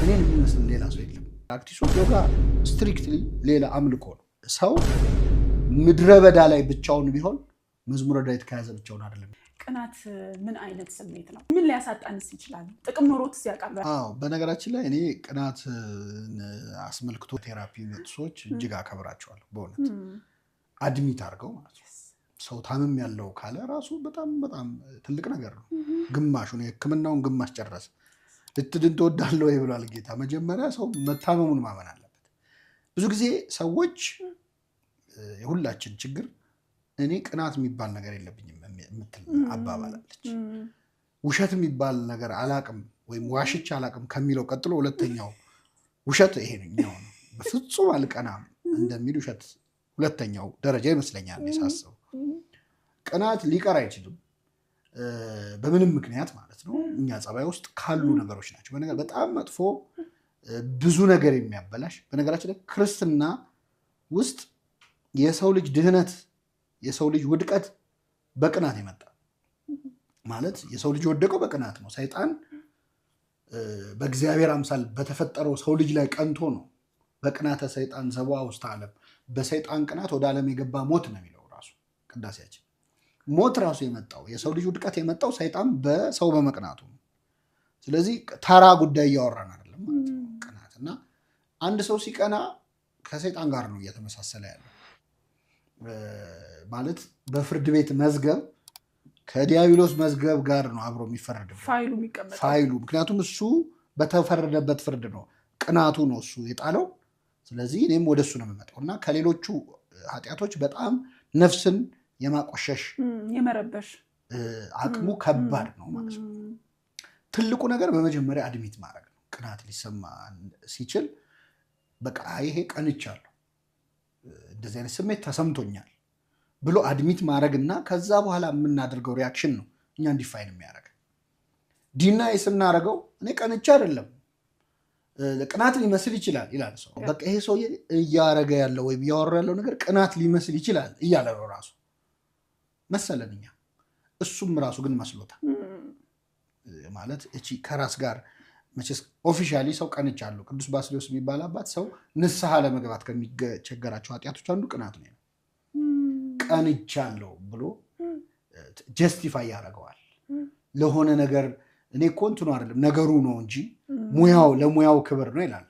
እኔን የሚመስል ሌላ ሰው የለም። ፕራክቲሱ ዮጋ ስትሪክትሊ ሌላ አምልኮ ነው። ሰው ምድረ በዳ ላይ ብቻውን ቢሆን መዝሙረ ዳዊት ከያዘ ብቻውን አይደለም። ቅናት ምን አይነት ስሜት ነው? ምን ሊያሳጣንስ ይችላል? ጥቅም ኖሮትስ ያውቃል? አዎ፣ በነገራችን ላይ እኔ ቅናት አስመልክቶ ቴራፒ የሚመጡ ሰዎች እጅግ አከብራቸዋለሁ። በእውነት አድሚት አድርገው ማለት ነው። ሰው ታምም ያለው ካለ ራሱ በጣም በጣም ትልቅ ነገር ነው። ግማሹን የሕክምናውን ግማሽ ጨረሰ። ልትድን ትወዳለህ ወይ ብሏል ጌታ። መጀመሪያ ሰው መታመሙን ማመን አለበት። ብዙ ጊዜ ሰዎች የሁላችን ችግር እኔ ቅናት የሚባል ነገር የለብኝም የምትል አባባላለች። ውሸት የሚባል ነገር አላቅም ወይም ዋሽች አላቅም ከሚለው ቀጥሎ ሁለተኛው ውሸት ይሄ ነው። በፍጹም አልቀናም እንደሚል ውሸት ሁለተኛው ደረጃ ይመስለኛል ሳስበው። ቅናት ሊቀር አይችልም በምንም ምክንያት ማለት ነው። እኛ ጸባይ ውስጥ ካሉ ነገሮች ናቸው። በጣም መጥፎ ብዙ ነገር የሚያበላሽ። በነገራችን ላይ ክርስትና ውስጥ የሰው ልጅ ድህነት የሰው ልጅ ውድቀት በቅናት የመጣ ማለት የሰው ልጅ የወደቀው በቅናት ነው። ሰይጣን በእግዚአብሔር አምሳል በተፈጠረው ሰው ልጅ ላይ ቀንቶ ነው። በቅናተ ሰይጣን ዘቦአ ውስተ ዓለም፣ በሰይጣን ቅናት ወደ ዓለም የገባ ሞት ነው የሚለው ራሱ ቅዳሴያችን። ሞት ራሱ የመጣው የሰው ልጅ ውድቀት የመጣው ሰይጣን በሰው በመቅናቱ ነው። ስለዚህ ተራ ጉዳይ እያወራን አይደለም ማለት ነው ቅናት። እና አንድ ሰው ሲቀና ከሰይጣን ጋር ነው እየተመሳሰለ ያለው ማለት በፍርድ ቤት መዝገብ ከዲያብሎስ መዝገብ ጋር ነው አብሮ የሚፈረድበት ፋይሉ። ምክንያቱም እሱ በተፈረደበት ፍርድ ነው፣ ቅናቱ ነው እሱ የጣለው። ስለዚህ እኔም ወደ እሱ ነው የምመጣው እና ከሌሎቹ ኃጢአቶች በጣም ነፍስን የማቆሸሽ የመረበሽ አቅሙ ከባድ ነው ማለት ነው። ትልቁ ነገር በመጀመሪያ አድሚት ማድረግ ነው። ቅናት ሊሰማ ሲችል በቃ ይሄ ቀንቻለሁ፣ እንደዚህ አይነት ስሜት ተሰምቶኛል ብሎ አድሚት ማድረግ እና ከዛ በኋላ የምናደርገው ሪያክሽን ነው እኛ እንዲፋይን የሚያደርግ። ዲናይ ስናደርገው እኔ ቀንቻ አይደለም ቅናት ሊመስል ይችላል ይላል ሰው። በቃ ይሄ ሰውዬ እያረገ ያለው ወይም እያወራ ያለው ነገር ቅናት ሊመስል ይችላል እያለ ነው ራሱ መሰለን እኛ። እሱም ራሱ ግን መስሎታል ማለት እቺ ከራስ ጋር መቼስ ኦፊሻሊ ሰው ቀንቻለሁ። ቅዱስ ባስልዮስ የሚባል አባት ሰው ንስሐ ለመግባት ከሚቸገራቸው ኃጢአቶች አንዱ ቅናት ነው። ቀንቻለሁ ብሎ ጀስቲፋይ ያደርገዋል ለሆነ ነገር። እኔ እኮ እንትኑ አይደለም ነገሩ ነው እንጂ ሙያው ለሙያው ክብር ነው ይላል፣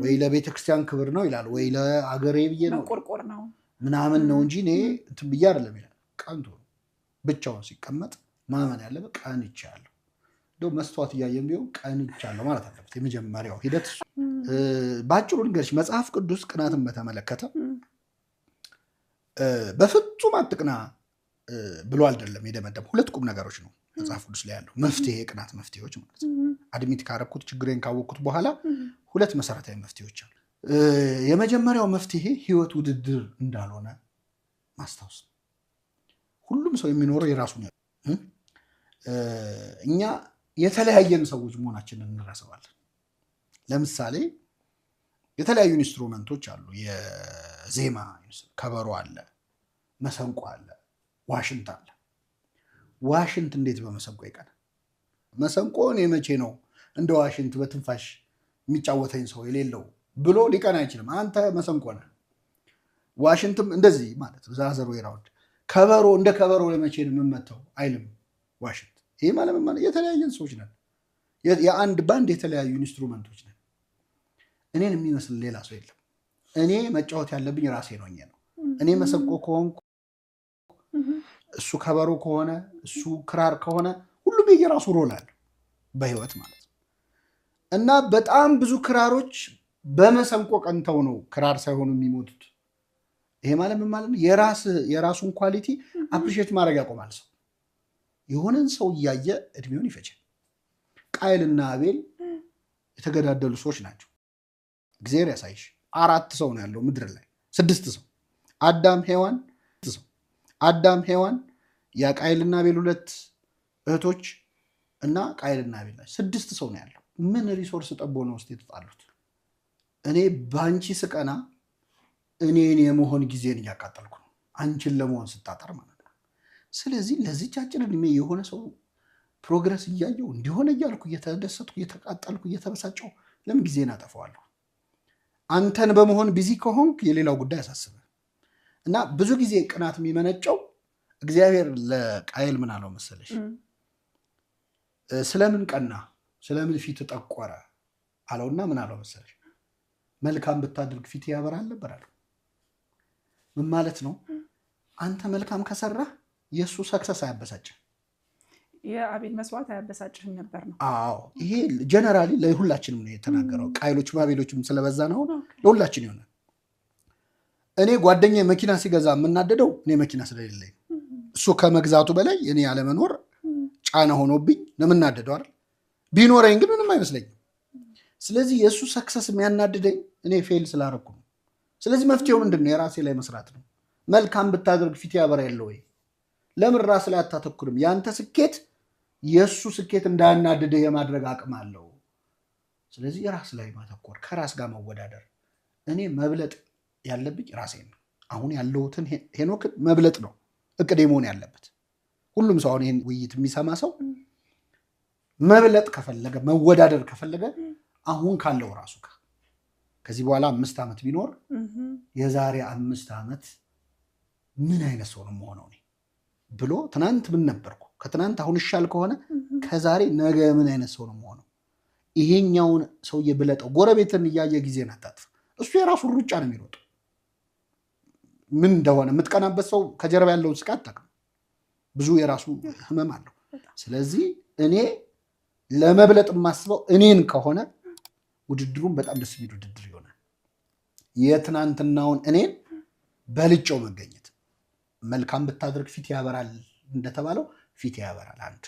ወይ ለቤተክርስቲያን ክብር ነው ይላል፣ ወይ ለአገሬ ብዬ ነው ምናምን ነው እንጂ እኔ እንትን ብዬ አይደለም ይላል። ቀንቶ ብቻውን ሲቀመጥ ማመን ያለበት ቀንቻለሁ። እንደው መስተዋት እያየን ቢሆን ቀንቻለሁ ማለት አለበት። የመጀመሪያው ሂደት እሱ። በአጭሩ ልንገርሽ፣ መጽሐፍ ቅዱስ ቅናትን በተመለከተ በፍጹም አትቅና ብሎ አይደለም የደመደም። ሁለት ቁም ነገሮች ነው መጽሐፍ ቅዱስ ላይ ያለው መፍትሄ፣ የቅናት መፍትሄዎች ማለት ነው። አድሚት ካረኩት ችግሬን ካወቅኩት በኋላ ሁለት መሰረታዊ መፍትሄዎች አሉ። የመጀመሪያው መፍትሄ ህይወት ውድድር እንዳልሆነ ማስታወስ ነው። ሁሉም ሰው የሚኖረው የራሱ ነው። እኛ የተለያየን ሰዎች መሆናችንን እንረሳዋለን። ለምሳሌ የተለያዩ ኢንስትሩመንቶች አሉ። የዜማ ከበሮ አለ፣ መሰንቆ አለ፣ ዋሽንት አለ። ዋሽንት እንዴት በመሰንቆ ይቀናል? መሰንቆ እኔ መቼ ነው እንደ ዋሽንት በትንፋሽ የሚጫወተኝ ሰው የሌለው ብሎ ሊቀና አይችልም። አንተ መሰንቆ ነህ። ዋሽንትም እንደዚህ ማለት ነው። ዛዘር ወይ ራውንድ ከበሮ እንደ ከበሮ ለመቼ ነው የምመታው አይልም ዋሽንት። ይሄ ማለት የተለያየን ሰዎች ነን። የአንድ ባንድ የተለያዩ ኢንስትሩመንቶች ነን። እኔን የሚመስል ሌላ ሰው የለም። እኔ መጫወት ያለብኝ ራሴ ነው። እኔ መሰንቆ ከሆንኩ እሱ ከበሮ ከሆነ እሱ ክራር ከሆነ ሁሉም የየራሱ ሮል አለ በህይወት ማለት ነው። እና በጣም ብዙ ክራሮች በመሰንቆ ቀንተው ነው ክራር ሳይሆኑ የሚሞቱት። ይሄ ማለት ምን ማለት ነው? የራሱን ኳሊቲ አፕሪሼት ማድረግ ያቆማል ሰው። የሆነን ሰው እያየ እድሜውን ይፈጃል። ቃየልና አቤል የተገዳደሉ ሰዎች ናቸው። እግዚአብሔር ያሳይሽ። 4 ሰው ነው ያለው ምድር ላይ፣ 6 ሰው አዳም ሔዋን የቃየልና አቤል 2 እህቶች እና ቃየልና አቤል ናቸው። 6 ሰው ነው ያለው። ምን ሪሶርስ ጠቦ ነው ውስጥ የተጣሉት? እኔ በአንቺ ስቀና እኔን የመሆን ጊዜን እያቃጠልኩ ነው፣ አንቺን ለመሆን ስታጠር ማለት ነው። ስለዚህ ለዚች አጭር እድሜ የሆነ ሰው ፕሮግረስ እያየው እንዲሆነ እያልኩ እየተደሰትኩ እየተቃጠልኩ እየተበሳጨው ለምን ጊዜን አጠፋዋለሁ? አንተን በመሆን ቢዚ ከሆንክ የሌላው ጉዳይ አሳስበ እና ብዙ ጊዜ ቅናት የሚመነጨው እግዚአብሔር ለቃየል ምን አለው መሰለሽ? ስለምን ቀና ስለምን ፊት ጠቆረ አለውና ምን አለው መሰለሽ? መልካም ብታደርግ ፊት ያበራል ነበር አለው። ምን ማለት ነው? አንተ መልካም ከሰራህ የእሱ ሰክሰስ አያበሳጭም። የአቤል መስዋዕት አያበሳጭም ነበር ነው። አዎ ይሄ ጀነራሊ ለሁላችንም ነው የተናገረው። ቃየሎችም አቤሎችም ስለበዛ ነው ለሁላችን ይሆናል። እኔ ጓደኛዬ መኪና ሲገዛ የምናደደው እኔ መኪና ስለሌለኝ፣ እሱ ከመግዛቱ በላይ እኔ ያለመኖር ጫና ሆኖብኝ ነው የምናደደው አይደል? ቢኖረኝ ግን ምንም አይመስለኝም። ስለዚህ የእሱ ሰክሰስ የሚያናድደኝ እኔ ፌል ስላደረኩ ነው። ስለዚህ መፍትሄው ምንድን ነው? የራሴ ላይ መስራት ነው። መልካም ብታደርግ ፊት ያበራ የለ ወይ? ለምን ራስ ላይ አታተኩርም? ያንተ ስኬት የእሱ ስኬት እንዳያናድድህ የማድረግ አቅም አለው። ስለዚህ የራስ ላይ ማተኮር፣ ከራስ ጋር መወዳደር። እኔ መብለጥ ያለብኝ ራሴን ነው። አሁን ያለሁትን ሄኖክን መብለጥ ነው እቅዴ መሆን ያለበት። ሁሉም ሰው አሁን ይህን ውይይት የሚሰማ ሰው መብለጥ ከፈለገ መወዳደር ከፈለገ አሁን ካለው ራሱ ጋር ከዚህ በኋላ 5 ዓመት ቢኖር የዛሬ 5 ዓመት ምን አይነት ሰው ነው የምሆነው እኔ ብሎ ትናንት ምን ነበርኩ፣ ከትናንት አሁን ይሻል ከሆነ ከዛሬ ነገ ምን አይነት ሰው ነው የምሆነው? ይሄኛውን ሰውዬ ብለጠው። ጎረቤትን እያየ ጊዜን አታጥፍ። እሱ የራሱን ሩጫ ነው የሚሮጠው። ምን እንደሆነ የምትቀናበት ሰው ከጀርባ ያለውን ስቃት አታውቅም። ብዙ የራሱ ህመም አለው። ስለዚህ እኔ ለመብለጥ የማስበው እኔን ከሆነ ውድድሩን በጣም ደስ የሚል ውድድር ይሆናል። የትናንትናውን እኔን በልጨው መገኘት። መልካም ብታደርግ ፊት ያበራል እንደተባለው ፊት ያበራል። አንድ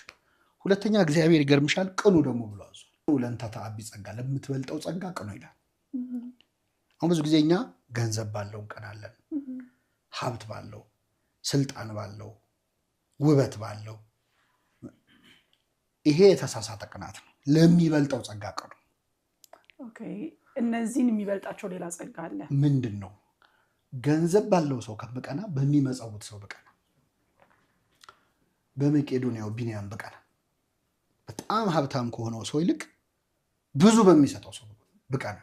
ሁለተኛ እግዚአብሔር ይገርምሻል ቅኑ ደግሞ ብሎ አዟል። ለእንተ ተአቢ ጸጋ፣ ለምትበልጠው ጸጋ ቅኑ ይላል። አሁን ብዙ ጊዜ እኛ ገንዘብ ባለው እንቀናለን፣ ሀብት ባለው፣ ስልጣን ባለው፣ ውበት ባለው። ይሄ የተሳሳተ ቅናት ነው። ለሚበልጠው ጸጋ ቅኑ። እነዚህን የሚበልጣቸው ሌላ ጸጋ አለ። ምንድን ነው? ገንዘብ ባለው ሰው ከምቀና በሚመጸውት ሰው ብቀና፣ በመቄዶንያው ቢንያም ብቀና፣ በጣም ሀብታም ከሆነው ሰው ይልቅ ብዙ በሚሰጠው ሰው ብቀና፣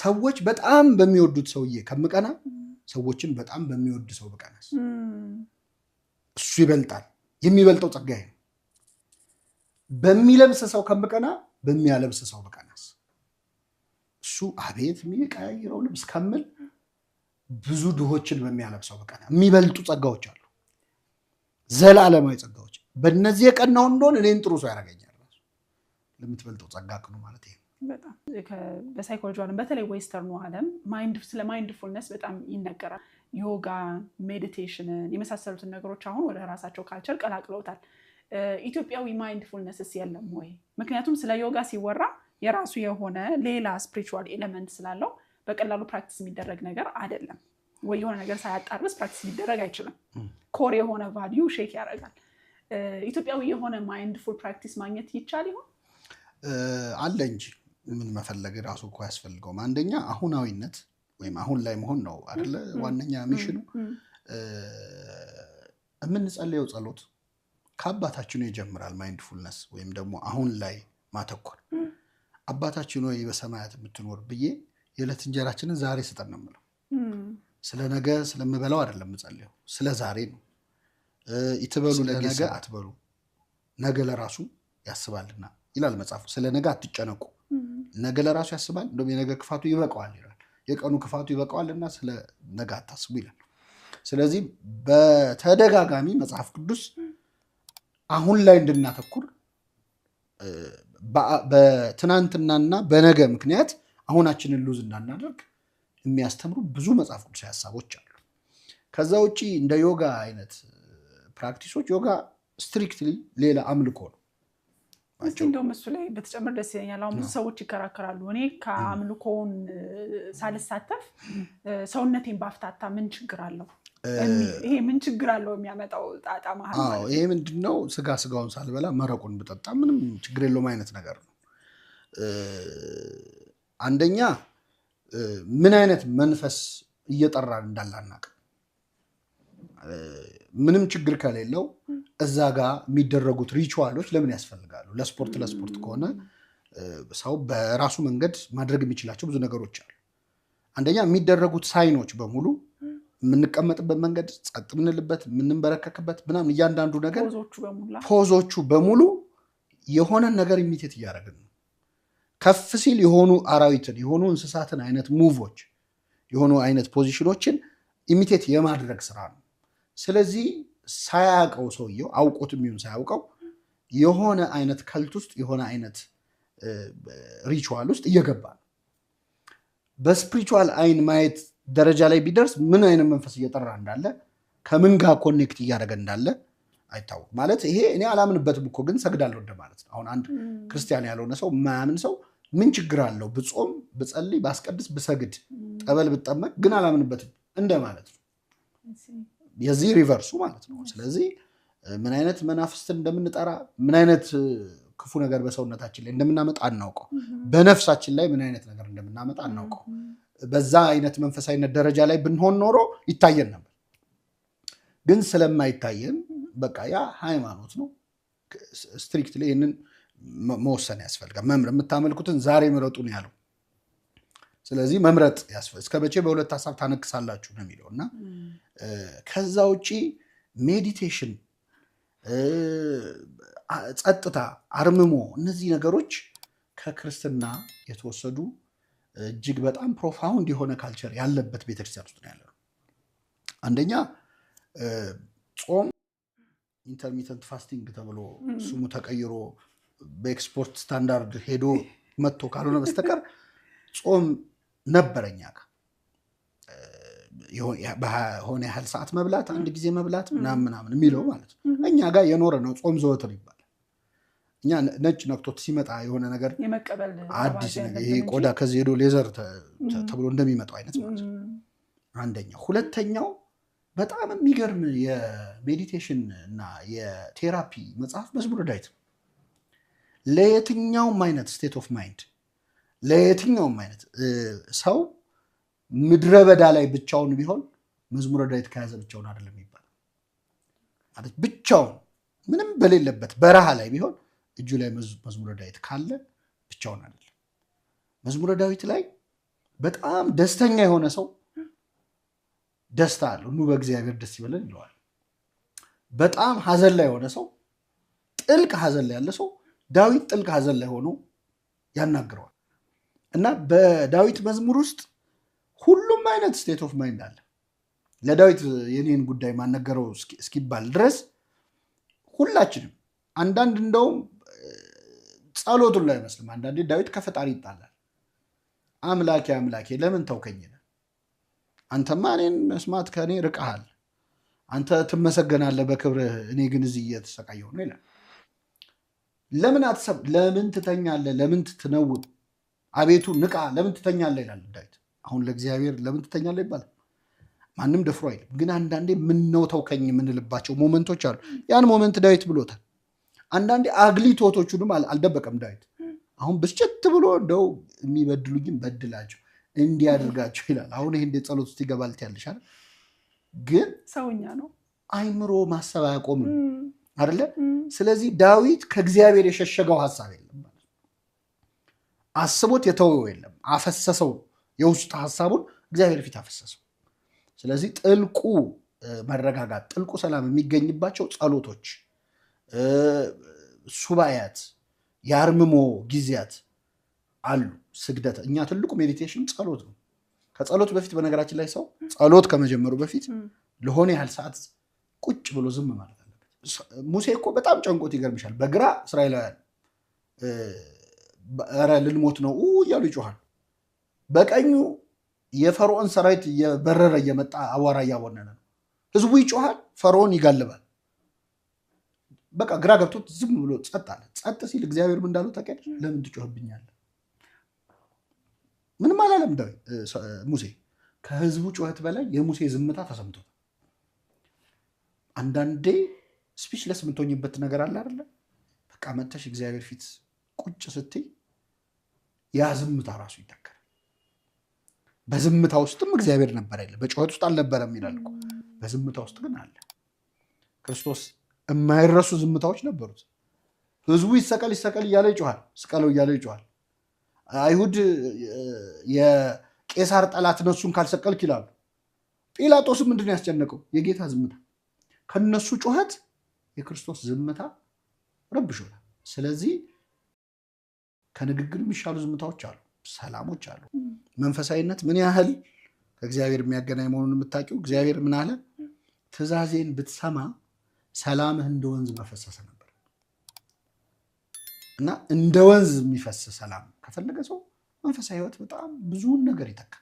ሰዎች በጣም በሚወዱት ሰውዬ ከምቀና ሰዎችን በጣም በሚወድ ሰው ብቀናስ እሱ ይበልጣል። የሚበልጠው ጸጋዬ ነው። በሚለብስ ሰው ከምቀና በሚያለብስ ሰው ብቀናስ እሱ አቤት የሚቀያይረው ልብስ ከምል ብዙ ድሆችን በሚያለብሰው በቀና። የሚበልጡ ጸጋዎች አሉ፣ ዘላለማዊ ጸጋዎች። በእነዚህ የቀናው እንደሆን እኔን ጥሩ ሰው ያደርገኛል። ለምትበልጠው ጸጋ ቅኑ ማለት ይሄ። በጣም በሳይኮሎጂ ዓለም በተለይ ዌስተርኑ ዓለም ስለ ማይንድፉልነስ በጣም ይነገራል። ዮጋ፣ ሜዲቴሽንን የመሳሰሉትን ነገሮች አሁን ወደ ራሳቸው ካልቸር ቀላቅለውታል። ኢትዮጵያዊ ማይንድፉልነስስ የለም ወይ? ምክንያቱም ስለ ዮጋ ሲወራ የራሱ የሆነ ሌላ ስፒሪቹዋል ኤሌመንት ስላለው በቀላሉ ፕራክቲስ የሚደረግ ነገር አይደለም ወይ? የሆነ ነገር ሳያጣርስ ፕራክቲስ ሊደረግ አይችልም። ኮር የሆነ ቫልዩ ሼክ ያደርጋል። ኢትዮጵያዊ የሆነ ማይንድፉል ፕራክቲስ ማግኘት ይቻል ይሆን? አለ እንጂ ምን መፈለግ ራሱ እኮ ያስፈልገውም። አንደኛ አሁናዊነት ወይም አሁን ላይ መሆን ነው አይደለ? ዋነኛ ሚሽኑ። የምንጸልየው ጸሎት ከአባታችን ይጀምራል። ማይንድፉልነስ ወይም ደግሞ አሁን ላይ ማተኮር። አባታችን ወይ በሰማያት የምትኖር ብዬ የዕለት እንጀራችንን ዛሬ ስጠን ነው የምለው። ስለ ነገ ስለምበላው አይደለም የምጸልየው፣ ስለ ዛሬ ነው። ይትበሉ ለነገ አትበሉ፣ ነገ ለራሱ ያስባልና ይላል መጽሐፉ። ስለ ነገ አትጨነቁ፣ ነገ ለራሱ ያስባል፣ እንደውም የነገ ክፋቱ ይበቃዋል ይላል። የቀኑ ክፋቱ ይበቃዋልና ስለ ነገ አታስቡ ይላል። ስለዚህ በተደጋጋሚ መጽሐፍ ቅዱስ አሁን ላይ እንድናተኩር በትናንትናና በነገ ምክንያት አሁናችንን ሉዝ እንዳናደርግ የሚያስተምሩ ብዙ መጽሐፍ ቅዱሳዊ ሀሳቦች አሉ። ከዛ ውጭ እንደ ዮጋ አይነት ፕራክቲሶች፣ ዮጋ ስትሪክትሊ ሌላ አምልኮ ነው። እንደውም እሱ ላይ በተጨመር ደስ ይለኛል። አሁን ብዙ ሰዎች ይከራከራሉ። እኔ ከአምልኮውን ሳልሳተፍ ሰውነቴን ባፍታታ ምን ችግር አለው? ይሄ ምን ችግር አለው? የሚያመጣው ጣጣ መሀል ማለት ይሄ ምንድነው? ስጋውን ሳልበላ መረቁን ብጠጣ ምንም ችግር የለውም አይነት ነገር ነው። አንደኛ ምን አይነት መንፈስ እየጠራን እንዳላናቅ፣ ምንም ችግር ከሌለው እዛ ጋር የሚደረጉት ሪቹዋሎች ለምን ያስፈልጋሉ? ለስፖርት ከሆነ ሰው በራሱ መንገድ ማድረግ የሚችላቸው ብዙ ነገሮች አሉ። አንደኛ የሚደረጉት ሳይኖች በሙሉ የምንቀመጥበት መንገድ፣ ጸጥ ምንልበት፣ የምንበረከክበት ምናምን እያንዳንዱ ነገር ፖዞቹ በሙሉ የሆነን ነገር ኢሚቴት እያደረግን ነው። ከፍ ሲል የሆኑ አራዊትን የሆኑ እንስሳትን አይነት ሙቮች የሆኑ አይነት ፖዚሽኖችን ኢሚቴት የማድረግ ስራ ነው። ስለዚህ ሳያውቀው ሰውየው አውቆት የሚሆን ሳያውቀው የሆነ አይነት ከልት ውስጥ የሆነ አይነት ሪቹዋል ውስጥ እየገባ ነው። በስፒሪቹዋል አይን ማየት ደረጃ ላይ ቢደርስ ምን አይነት መንፈስ እየጠራ እንዳለ ከምን ጋር ኮኔክት እያደረገ እንዳለ አይታወቅም። ማለት ይሄ እኔ አላምንበትም እኮ ግን ሰግዳለሁ እንደማለት ነው። አሁን አንድ ክርስቲያን ያልሆነ ሰው የማያምን ሰው ምን ችግር አለው ብጾም፣ ብጸልይ፣ ባስቀድስ፣ ብሰግድ፣ ጠበል ብጠመቅ ግን አላምንበትም እንደማለት ነው። የዚህ ሪቨርሱ ማለት ነው። ስለዚህ ምን አይነት መናፍስትን እንደምንጠራ ምን አይነት ክፉ ነገር በሰውነታችን ላይ እንደምናመጣ አናውቀው። በነፍሳችን ላይ ምን አይነት ነገር እንደምናመጣ አናውቀው። በዛ አይነት መንፈሳዊነት ደረጃ ላይ ብንሆን ኖሮ ይታየን ነበር። ግን ስለማይታየን በቃ ያ ሃይማኖት ነው። ስትሪክትሊ ይህንን መወሰን ያስፈልጋል። መምረጥ የምታመልኩትን ዛሬ ምረጡ ነው ያለው። ስለዚህ መምረጥ ያስፈልጋል። እስከ መቼ በሁለት ሀሳብ ታነክሳላችሁ ነው የሚለው እና ከዛ ውጪ ሜዲቴሽን፣ ጸጥታ፣ አርምሞ እነዚህ ነገሮች ከክርስትና የተወሰዱ እጅግ በጣም ፕሮፋውንድ የሆነ ካልቸር ያለበት ቤተክርስቲያን ውስጥ ነው ያለው። አንደኛ ጾም ኢንተርሚተንት ፋስቲንግ ተብሎ ስሙ ተቀይሮ በኤክስፖርት ስታንዳርድ ሄዶ መጥቶ ካልሆነ በስተቀር ጾም ነበረኛ ጋር በሆነ ያህል ሰዓት መብላት፣ አንድ ጊዜ መብላት ምናምን የሚለው ማለት ነው። እኛ ጋር የኖረ ነው። ጾም ዘወትር ይባላል። እኛ ነጭ ነክቶት ሲመጣ የሆነ ነገር አዲስ ነገር ይሄ ቆዳ ከዚህ ሄዶ ሌዘር ተብሎ እንደሚመጣው አይነት ማለት ነው። አንደኛው። ሁለተኛው በጣም የሚገርም የሜዲቴሽን እና የቴራፒ መጽሐፍ መዝሙረ ዳዊት ነው። ለየትኛውም አይነት ስቴት ኦፍ ማይንድ ለየትኛውም አይነት ሰው ምድረ በዳ ላይ ብቻውን ቢሆን መዝሙረ ዳዊት ከያዘ ብቻውን አይደለም ይባላል። ማለት ብቻውን ምንም በሌለበት በረሃ ላይ ቢሆን እጁ ላይ መዝሙረ ዳዊት ካለ ብቻውን አይደለም። መዝሙረ ዳዊት ላይ በጣም ደስተኛ የሆነ ሰው ደስታ አለው፣ ኑ በእግዚአብሔር ደስ ይበለን ይለዋል። በጣም ሀዘን ላይ የሆነ ሰው፣ ጥልቅ ሀዘን ላይ ያለ ሰው ዳዊት ጥልቅ ሀዘን ላይ ሆኖ ያናግረዋል። እና በዳዊት መዝሙር ውስጥ ሁሉም አይነት ስቴት ኦፍ ማይንድ አለ። ለዳዊት የኔን ጉዳይ ማነገረው እስኪባል ድረስ ሁላችንም አንዳንድ እንደውም ጸሎቱን ላይ አይመስልም። አንዳንዴ ዳዊት ከፈጣሪ ይጣላል። አምላኬ አምላኬ ለምን ተውከኝ? አንተማ እኔን መስማት ከእኔ ርቀሃል፣ አንተ ትመሰገናለህ በክብርህ፣ እኔ ግን እዚህ እየተሰቃየሁ ነው ይላል። ለምን አትሰብ፣ ለምን ትተኛለህ፣ ለምን ትነውጥ፣ አቤቱ ንቃ፣ ለምን ትተኛለህ ይላል ዳዊት። አሁን ለእግዚአብሔር ለምን ትተኛለህ ይባላል? ማንም ደፍሮ አይልም። ግን አንዳንዴ ምነው ተውከኝ የምንልባቸው ሞመንቶች አሉ። ያን ሞመንት ዳዊት ብሎታል። አንዳንዴ አግሊ ቶቶቹንም አልደበቀም ዳዊት። አሁን ብስጭት ብሎ እንደው የሚበድሉኝም በድላቸው እንዲያደርጋቸው ይላል። አሁን ይሄ እንዴት ጸሎት ውስጥ ይገባል ትያለሽ? ግን ሰውኛ ነው፣ አይምሮ ማሰብ አያቆምም አይደለ? ስለዚህ ዳዊት ከእግዚአብሔር የሸሸገው ሀሳብ የለም ማለት ነው። አስቦት የተወው የለም፣ አፈሰሰው። የውስጥ ሀሳቡን እግዚአብሔር ፊት አፈሰሰው። ስለዚህ ጥልቁ መረጋጋት፣ ጥልቁ ሰላም የሚገኝባቸው ጸሎቶች፣ ሱባኤያት፣ የአርምሞ ጊዜያት አሉ። ስግደት፣ እኛ ትልቁ ሜዲቴሽን ጸሎት ነው። ከጸሎት በፊት በነገራችን ላይ ሰው ጸሎት ከመጀመሩ በፊት ለሆነ ያህል ሰዓት ቁጭ ብሎ ዝም ማለት አለበት። ሙሴ እኮ በጣም ጨንቆት ይገርምሻል። በግራ እስራኤላውያን ኧረ ልንሞት ነው እያሉ ይጮሃል። በቀኙ የፈርዖን ሰራዊት እየበረረ እየመጣ አዋራ እያቦነነ ነው። ህዝቡ ይጮሃል፣ ፈርዖን ይጋልባል። በቃ ግራ ገብቶት ዝም ብሎ ጸጥ አለ። ጸጥ ሲል እግዚአብሔር ምን እንዳለው ታውቂያለሽ? ለምን ትጮህብኛለህ? ምንም አላለም ሙሴ። ከህዝቡ ጩኸት በላይ የሙሴ ዝምታ ተሰምቶታል። አንዳንዴ ስፒችለስ የምትሆኝበት ነገር አለ አይደለ? በቃ መተሽ እግዚአብሔር ፊት ቁጭ ስትይ ያ ዝምታ ራሱ ይተካል። በዝምታ ውስጥም እግዚአብሔር ነበር አይደል? በጩኸት ውስጥ አልነበረም ይላል እኮ። በዝምታ ውስጥ ግን አለ። ክርስቶስ የማይረሱ ዝምታዎች ነበሩት። ህዝቡ ይሰቀል ይሰቀል እያለ ይጮሃል፣ ስቀለው እያለ ይጮሃል። አይሁድ የቄሳር ጠላት ነሱን ካልሰቀልክ ይላሉ። ጲላጦስም ምንድን ነው ያስጨነቀው? የጌታ ዝምታ። ከነሱ ጩኸት የክርስቶስ ዝምታ ረብሾታል። ስለዚህ ከንግግር የሚሻሉ ዝምታዎች አሉ፣ ሰላሞች አሉ። መንፈሳዊነት ምን ያህል ከእግዚአብሔር የሚያገናኝ መሆኑን የምታውቂው እግዚአብሔር ምን አለ? ትእዛዜን ብትሰማ ሰላምህ እንደ ወንዝ በፈሰሰ ነበር። እና እንደ ወንዝ የሚፈስ ሰላም ከፈለገ ሰው መንፈሳዊ ህይወት በጣም ብዙውን ነገር ይተካል።